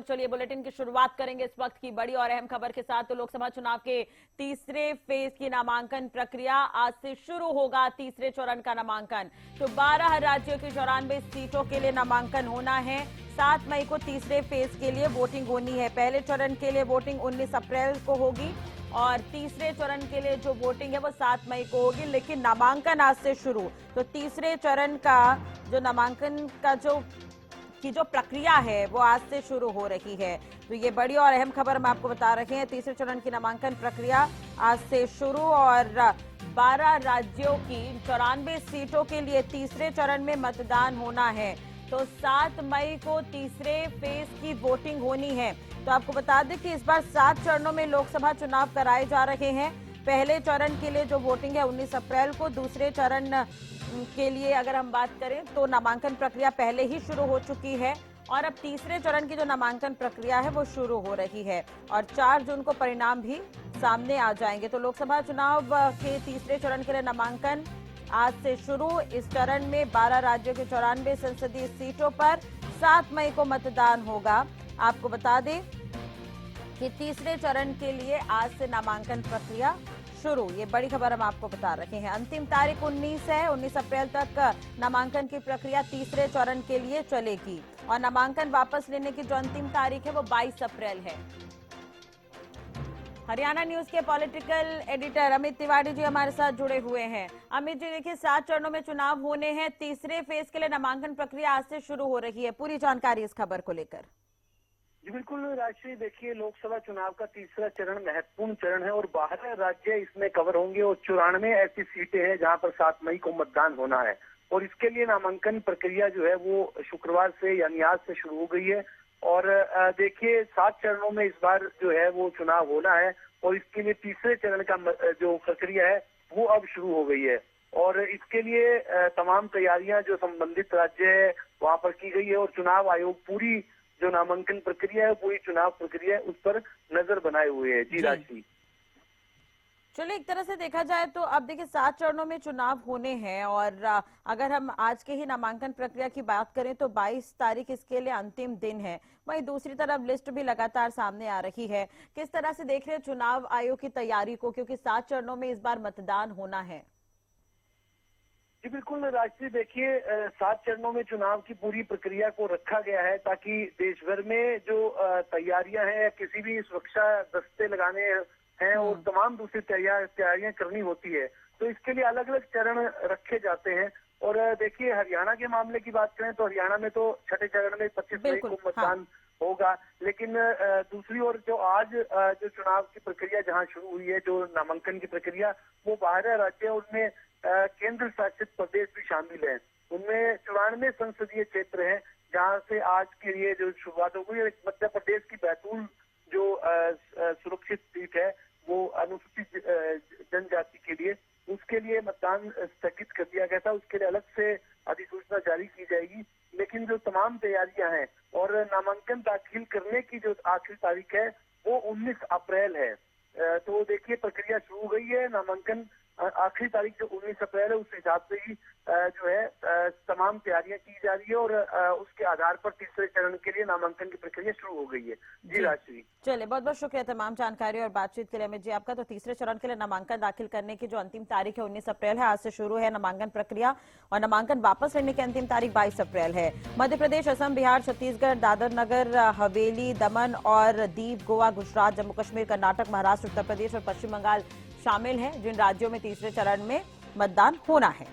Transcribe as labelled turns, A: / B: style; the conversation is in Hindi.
A: और चलिए बुलेटिन की शुरुआत करेंगे इस वक्त की बड़ी और अहम खबर के साथ। तो लोकसभा चुनाव के तीसरे फेज की नामांकन प्रक्रिया आज से शुरू होगा। तीसरे चरण का नामांकन तो 12 राज्यों की 94 सीटों के लिए नामांकन होना है। 7 मई को तीसरे फेज के लिए वोटिंग होनी है। पहले चरण के लिए वोटिंग 19 अप्रैल को होगी और तीसरे चरण के लिए जो वोटिंग है वो 7 मई को होगी, लेकिन नामांकन आज से शुरू। तो तीसरे चरण का जो नामांकन का जो प्रक्रिया है वो आज से शुरू हो रही है। तो ये बड़ी और अहम खबर हम आपको बता रहे हैं। तीसरे चरण की नामांकन प्रक्रिया आज से शुरू और 12 राज्यों की 94 सीटों के लिए तीसरे चरण में मतदान होना है। तो 7 मई को तीसरे फेज की वोटिंग होनी है। तो आपको बता दें कि इस बार 7 चरणों में लोकसभा चुनाव कराए जा रहे हैं। पहले चरण के लिए जो वोटिंग है 19 अप्रैल को, दूसरे चरण के लिए अगर हम बात करें तो नामांकन प्रक्रिया पहले ही शुरू हो चुकी है और अब तीसरे चरण की जो नामांकन प्रक्रिया है वो शुरू हो रही है और 4 जून को परिणाम भी सामने आ जाएंगे। तो लोकसभा चुनाव के तीसरे चरण के लिए नामांकन आज से शुरू। इस चरण में 12 राज्यों के 94 संसदीय सीटों पर 7 मई को मतदान होगा। आपको बता दें कि तीसरे चरण के लिए आज से नामांकन प्रक्रिया शुरू। ये बड़ी खबर हम आपको बता रहे हैं। अंतिम तारीख 19 है। 19 अप्रैल तक नामांकन की प्रक्रिया तीसरे चरण के लिए चलेगी और नामांकन वापस लेने की जो अंतिम तारीख है वो 22 अप्रैल है। हरियाणा न्यूज के पॉलिटिकल एडिटर अमित तिवारी जी हमारे साथ जुड़े हुए हैं। अमित जी, देखिए 7 चरणों में चुनाव होने हैं। तीसरे फेज के लिए नामांकन प्रक्रिया आज से शुरू हो रही है। पूरी जानकारी इस खबर को लेकर।
B: जी बिल्कुल राजश्री, देखिए लोकसभा चुनाव का तीसरा चरण महत्वपूर्ण चरण है और 12 राज्य इसमें कवर होंगे और 94 ऐसी सीटें हैं जहां पर 7 मई को मतदान होना है और इसके लिए नामांकन प्रक्रिया जो है वो शुक्रवार से यानी आज से शुरू हो गई है। और देखिए 7 चरणों में इस बार जो है वो चुनाव होना है और इसके लिए तीसरे चरण का जो प्रक्रिया है वो अब शुरू हो गई है और इसके लिए तमाम तैयारियां जो संबंधित राज्य है वहां पर की गई है और चुनाव आयोग पूरी जो नामांकन प्रक्रिया है, पूरी चुनाव प्रक्रिया है, उस पर नजर बनाए हुए है। जी राशि,
A: चलिए एक तरह से देखा जाए तो अब देखिए 7 चरणों में चुनाव होने हैं और अगर हम आज के ही नामांकन प्रक्रिया की बात करें तो 22 तारीख इसके लिए अंतिम दिन है। वहीं दूसरी तरफ लिस्ट भी लगातार सामने आ रही है। किस तरह से देख रहे हैं चुनाव आयोग की तैयारी को, क्योंकि 7 चरणों में इस बार मतदान होना है?
B: जी बिल्कुल राष्ट्रीय, देखिए 7 चरणों में चुनाव की पूरी प्रक्रिया को रखा गया है ताकि देश भर में जो तैयारियां हैं, किसी भी सुरक्षा दस्ते लगाने हैं और तमाम दूसरी तैयारियां करनी होती है, तो इसके लिए अलग अलग चरण रखे जाते हैं। और देखिए हरियाणा के मामले की बात करें तो हरियाणा में तो छठे चरण में 25 मई को मतदान होगा, लेकिन दूसरी ओर जो आज जो चुनाव की प्रक्रिया जहां शुरू हुई है, जो नामांकन की प्रक्रिया, वो 12 राज्य है, उनमें केंद्र शासित प्रदेश भी शामिल हैं। उनमें 94 संसदीय क्षेत्र हैं जहां से आज के लिए जो शुरुआत हो गई। मध्य प्रदेश की बैतूल जो सुरक्षित सीट है वो अनुसूचित जनजाति के लिए, उसके लिए मतदान स्थगित कर दिया गया था। उसके लिए अलग से अधिसूचना जारी की जाएगी, लेकिन जो तमाम तैयारियां हैं और नामांकन दाखिल करने की जो आखिरी तारीख है वो 19 अप्रैल है। तो देखिए प्रक्रिया शुरू हो गई है। नामांकन आखिरी तारीख जो 19 अप्रैल है उस हिसाब से ही जो है तमाम तैयारियां की जा रही है और उसके आधार पर तीसरे चरण के लिए नामांकन की प्रक्रिया शुरू हो गई है। जी राजश्री,
A: चलिए बहुत बहुत शुक्रिया तमाम जानकारी और बातचीत के लिए अमित जी आपका। तो तीसरे चरण के लिए नामांकन दाखिल करने की जो अंतिम तारीख है 19 अप्रैल है। आज से शुरू है नामांकन प्रक्रिया और नामांकन वापस लेने की अंतिम तारीख 22 अप्रैल है। मध्य प्रदेश, असम, बिहार, छत्तीसगढ़, दादर नगर हवेली, दमन और दीव, गोवा, गुजरात, जम्मू कश्मीर, कर्नाटक, महाराष्ट्र, उत्तर प्रदेश और पश्चिम बंगाल शामिल हैं जिन राज्यों में तीसरे चरण में मतदान होना है।